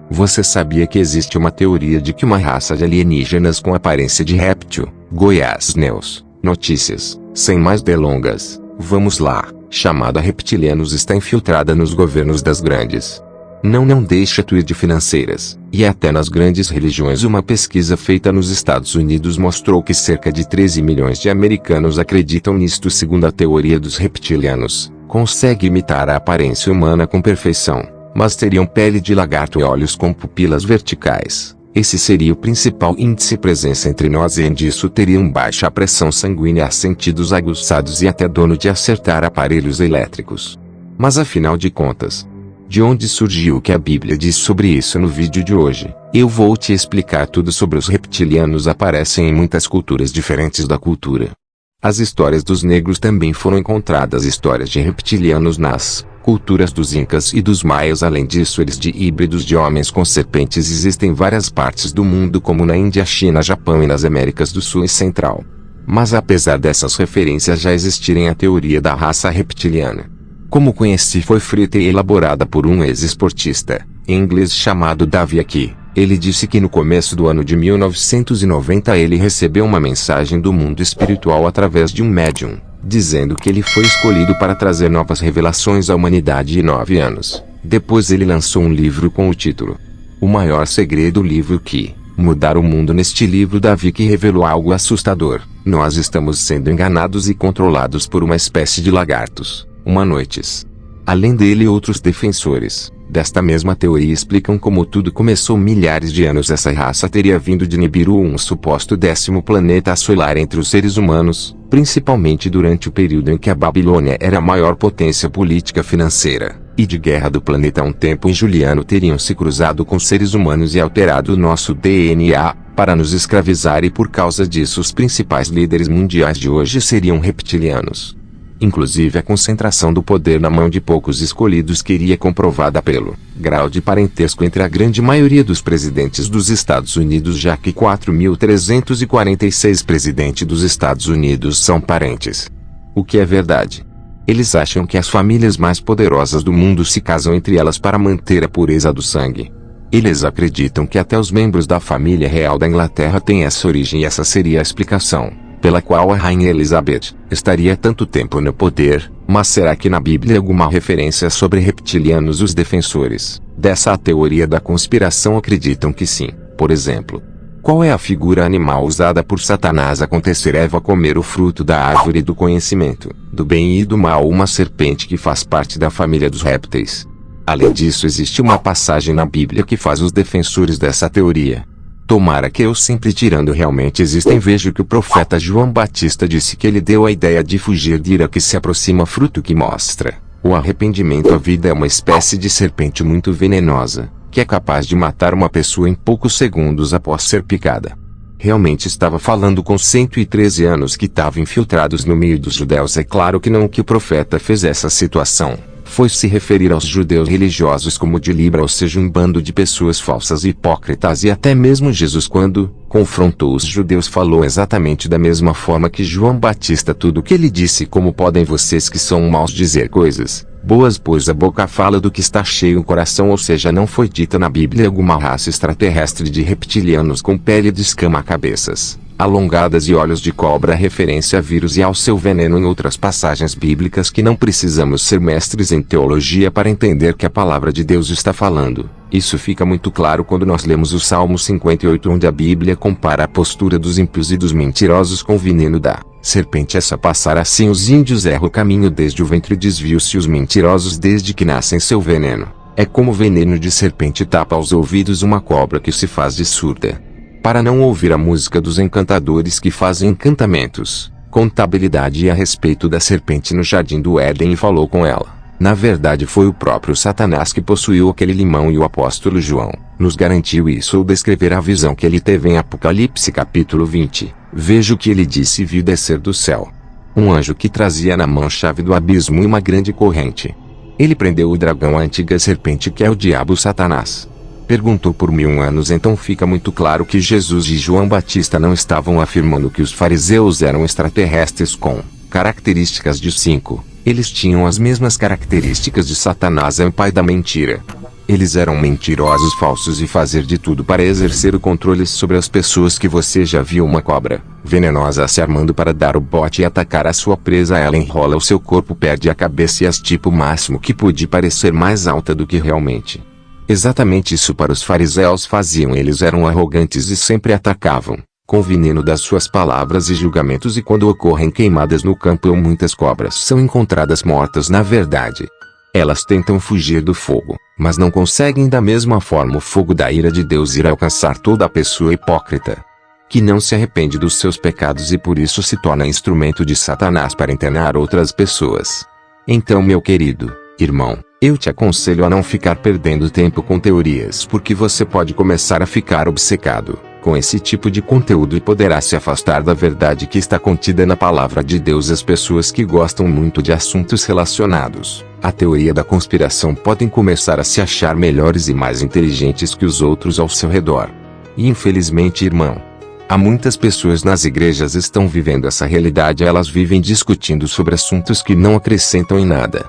Você sabia que existe uma teoria de que uma raça de alienígenas com aparência de réptil, Goiás News, notícias, sem mais delongas, vamos lá, chamada reptilianos está infiltrada nos governos das grandes. Não deixa tweet financeiras, e até nas grandes religiões. Uma pesquisa feita nos Estados Unidos mostrou que cerca de 13 milhões de americanos acreditam nisto. Segundo a teoria dos reptilianos, consegue imitar a aparência humana com perfeição, mas teriam pele de lagarto e olhos com pupilas verticais. Esse seria o principal índice de presença entre nós, e em disso teriam baixa pressão sanguínea, sentidos aguçados e até dono de acertar aparelhos elétricos. Mas afinal de contas, de onde surgiu o que a Bíblia diz sobre isso? No vídeo de hoje, eu vou te explicar tudo sobre os reptilianos. Aparecem em muitas culturas diferentes da cultura. As histórias dos negros também foram encontradas histórias de reptilianos nas culturas dos incas e dos maias. Além disso, eles de híbridos de homens com serpentes existem em várias partes do mundo, como na Índia, China, Japão e nas Américas do Sul e Central. Mas apesar dessas referências já existirem, a teoria da raça reptiliana, como conheci, foi feita e elaborada por um ex-esportista, em inglês, chamado Davi Aki. Ele disse que no começo do ano de 1990 ele recebeu uma mensagem do mundo espiritual através de um médium, dizendo que ele foi escolhido para trazer novas revelações à humanidade. E 9 anos depois ele lançou um livro com o título O Maior Segredo, o livro que mudar o mundo. Neste livro, Davi que revelou algo assustador: nós estamos sendo enganados e controlados por uma espécie de lagartos humanoides. Além dele, outros defensores desta mesma teoria explicam como tudo começou milhares de anos. Essa raça teria vindo de Nibiru, um suposto 10º planeta solar entre os seres humanos, principalmente durante o período em que a Babilônia era a maior potência política, financeira e de guerra do planeta. Há um tempo em Juliano teriam se cruzado com seres humanos e alterado o nosso DNA para nos escravizar, e por causa disso os principais líderes mundiais de hoje seriam reptilianos. Inclusive a concentração do poder na mão de poucos escolhidos queria comprovada pelo grau de parentesco entre a grande maioria dos presidentes dos Estados Unidos, já que 4.346 presidentes dos Estados Unidos são parentes. O que é verdade? Eles acham que as famílias mais poderosas do mundo se casam entre elas para manter a pureza do sangue. Eles acreditam que até os membros da família real da Inglaterra têm essa origem, e essa seria a explicação pela qual a Rainha Elizabeth estaria tanto tempo no poder. Mas será que na Bíblia há alguma referência sobre reptilianos? Os defensores dessa teoria da conspiração acreditam que sim. Por exemplo, qual é a figura animal usada por Satanás acontecer Eva comer o fruto da árvore do conhecimento do bem e do mal? Uma serpente que faz parte da família dos répteis. Além disso, existe uma passagem na Bíblia que faz os defensores dessa teoria tomara que eu sempre tirando realmente existem. Vejo que o profeta João Batista disse que ele deu a ideia de fugir de ira que se aproxima, fruto que mostra o arrependimento. A vida é uma espécie de serpente muito venenosa, que é capaz de matar uma pessoa em poucos segundos após ser picada. Realmente estava falando com 113 anos que estavam infiltrados no meio dos judeus. É claro que não o que o profeta fez essa situação foi se referir aos judeus religiosos como de Libra, ou seja, um bando de pessoas falsas e hipócritas. E até mesmo Jesus, quando confrontou os judeus, falou exatamente da mesma forma que João Batista. Tudo o que ele disse: como podem vocês que são maus dizer coisas boas, pois a boca fala do que está cheio o coração. Ou seja, não foi dita na Bíblia alguma raça extraterrestre de reptilianos com pele de escama, cabeças alongadas e olhos de cobra, referência a vírus e ao seu veneno. Em outras passagens bíblicas que não precisamos ser mestres em teologia para entender que a palavra de Deus está falando. Isso fica muito claro quando nós lemos o Salmo 58, onde a Bíblia compara a postura dos ímpios e dos mentirosos com o veneno da serpente. Essa passar assim: os índios erram o caminho desde o ventre, desviam-se os mentirosos desde que nascem. Seu veneno é como veneno de serpente, tapa aos ouvidos uma cobra que se faz de surda, para não ouvir a música dos encantadores que fazem encantamentos, contabilidade. E a respeito da serpente no jardim do Éden, e falou com ela. Na verdade foi o próprio Satanás que possuiu aquele limão, e o apóstolo João nos garantiu isso ao descrever a visão que ele teve em Apocalipse capítulo 20. Veja o que ele disse: viu descer do céu um anjo que trazia na mão a chave do abismo e uma grande corrente. Ele prendeu o dragão, a antiga serpente, que é o diabo, Satanás. Perguntou por 1000 anos. Então fica muito claro que Jesus e João Batista não estavam afirmando que os fariseus eram extraterrestres com características de 5. Eles tinham as mesmas características de Satanás, é o pai da mentira. Eles eram mentirosos falsos e fazer de tudo para exercer o controle sobre as pessoas. Que você já viu uma cobra venenosa se armando para dar o bote e atacar a sua presa. Ela enrola o seu corpo, perde a cabeça e estipa o máximo que pude parecer mais alta do que realmente. Exatamente isso para os fariseus faziam. Eles eram arrogantes e sempre atacavam, com o veneno das suas palavras e julgamentos. E quando ocorrem queimadas no campo ou muitas cobras são encontradas mortas, na verdade, elas tentam fugir do fogo, mas não conseguem. Da mesma forma, o fogo da ira de Deus irá alcançar toda a pessoa hipócrita que não se arrepende dos seus pecados e por isso se torna instrumento de Satanás para enganar outras pessoas. Então, meu querido irmão, eu te aconselho a não ficar perdendo tempo com teorias, porque você pode começar a ficar obcecado com esse tipo de conteúdo e poderá se afastar da verdade que está contida na palavra de Deus. As pessoas que gostam muito de assuntos relacionados à teoria da conspiração podem começar a se achar melhores e mais inteligentes que os outros ao seu redor. E infelizmente, irmão, há muitas pessoas nas igrejas estão vivendo essa realidade. Elas vivem discutindo sobre assuntos que não acrescentam em nada.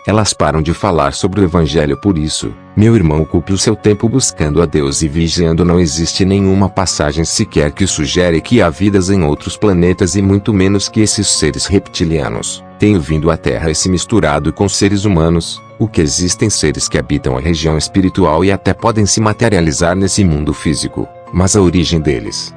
Elas param de falar sobre o evangelho. Por isso, meu irmão, ocupe o seu tempo buscando a Deus e vigiando. Não existe nenhuma passagem sequer que sugere que há vidas em outros planetas e muito menos que esses seres reptilianos tenham vindo à Terra e se misturado com seres humanos. O que existem seres que habitam a região espiritual e até podem se materializar nesse mundo físico, mas a origem deles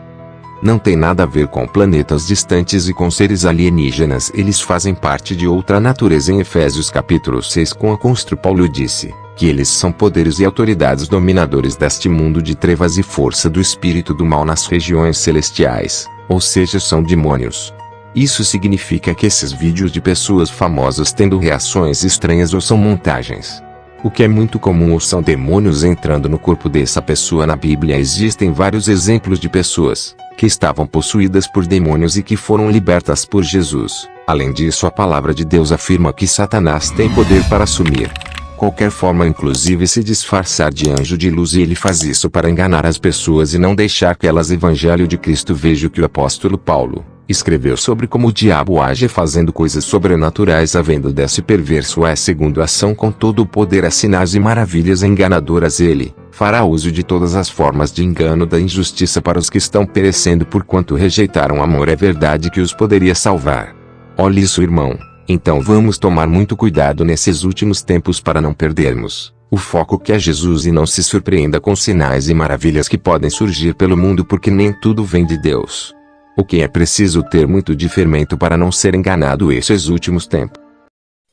não tem nada a ver com planetas distantes e com seres alienígenas. Eles fazem parte de outra natureza. Em Efésios capítulo 6 com a constru Paulo disse que eles são poderes e autoridades dominadores deste mundo de trevas e força do espírito do mal nas regiões celestiais, ou seja, são demônios. Isso significa que esses vídeos de pessoas famosas tendo reações estranhas ou são montagens, o que é muito comum, ou são demônios entrando no corpo dessa pessoa. Na Bíblia existem vários exemplos de pessoas que estavam possuídas por demônios e que foram libertas por Jesus. Além disso, a palavra de Deus afirma que Satanás tem poder para assumir qualquer forma, inclusive se disfarçar de anjo de luz, e ele faz isso para enganar as pessoas e não deixar que elas Evangelho de Cristo. Veja o que o apóstolo Paulo escreveu sobre como o diabo age fazendo coisas sobrenaturais. Havendo desse perverso segundo a ação com todo o poder, a sinais e maravilhas enganadoras, ele fará uso de todas as formas de engano da injustiça para os que estão perecendo, porquanto rejeitaram o amor. É verdade que os poderia salvar. Olha isso, irmão. Então vamos tomar muito cuidado nesses últimos tempos para não perdermos o foco que é Jesus e não se surpreenda com sinais e maravilhas que podem surgir pelo mundo, porque nem tudo vem de Deus. O que é preciso ter muito discernimento para não ser enganado esses últimos tempos.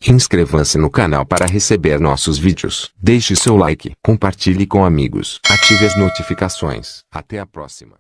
Inscreva-se no canal para receber nossos vídeos. Deixe seu like, compartilhe com amigos, ative as notificações. Até a próxima.